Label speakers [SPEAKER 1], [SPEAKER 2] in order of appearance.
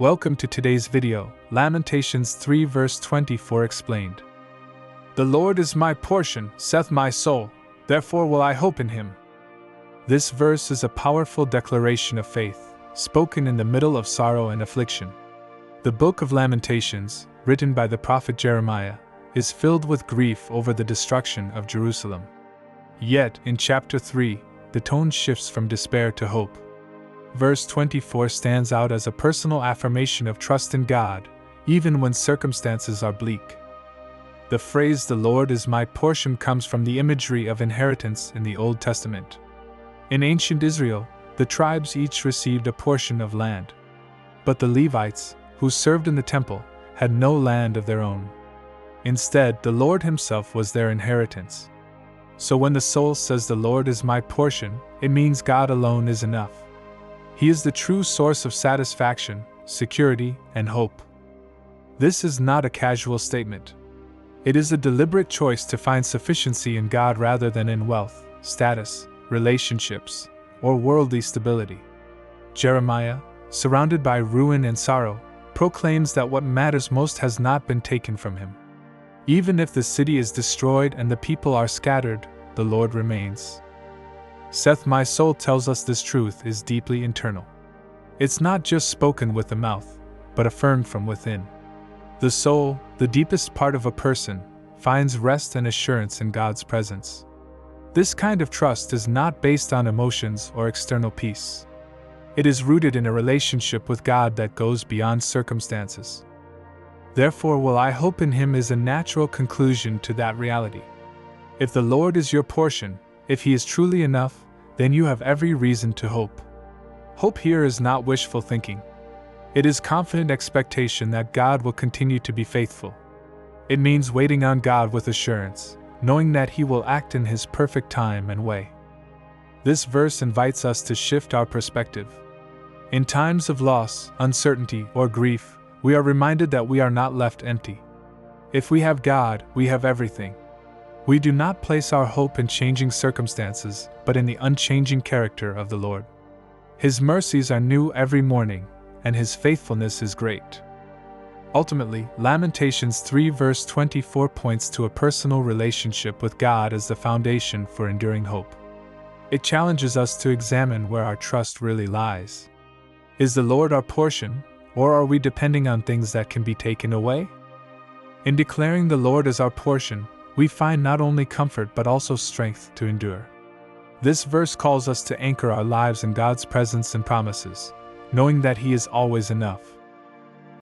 [SPEAKER 1] Welcome to today's video, Lamentations 3 verse 24 explained. The Lord is my portion, saith my soul, therefore will I hope in him. This verse is a powerful declaration of faith, spoken in the middle of sorrow and affliction. The book of Lamentations, written by the prophet Jeremiah, is filled with grief over the destruction of Jerusalem. Yet, in chapter 3, the tone shifts from despair to hope. Verse 24 stands out as a personal affirmation of trust in God, even when circumstances are bleak. The phrase, "the Lord is my portion," comes from the imagery of inheritance in the Old Testament. In ancient Israel, the tribes each received a portion of land. But the Levites, who served in the temple, had no land of their own. Instead, the Lord Himself was their inheritance. So when the soul says, "The Lord is my portion," it means God alone is enough. He is the true source of satisfaction, security, and hope. This is not a casual statement. It is a deliberate choice to find sufficiency in God rather than in wealth, status, relationships, or worldly stability. Jeremiah, surrounded by ruin and sorrow, proclaims that what matters most has not been taken from him. Even if the city is destroyed and the people are scattered, the Lord remains. Saith my soul tells us this truth is deeply internal. It's not just spoken with the mouth, but affirmed from within. The soul, the deepest part of a person, finds rest and assurance in God's presence. This kind of trust is not based on emotions or external peace. It is rooted in a relationship with God that goes beyond circumstances. Therefore will I hope in Him is a natural conclusion to that reality. If the Lord is your portion, if He is truly enough, then you have every reason to hope. Hope here is not wishful thinking. It is confident expectation that God will continue to be faithful. It means waiting on God with assurance, knowing that He will act in His perfect time and way. This verse invites us to shift our perspective. In times of loss, uncertainty, or grief, we are reminded that we are not left empty. If we have God, we have everything. We do not place our hope in changing circumstances, but in the unchanging character of the Lord. His mercies are new every morning, and His faithfulness is great. Ultimately, Lamentations 3 verse 24 points to a personal relationship with God as the foundation for enduring hope. It challenges us to examine where our trust really lies. Is the Lord our portion, or are we depending on things that can be taken away? In declaring the Lord as our portion, we find not only comfort but also strength to endure. This verse calls us to anchor our lives in God's presence and promises, knowing that He is always enough.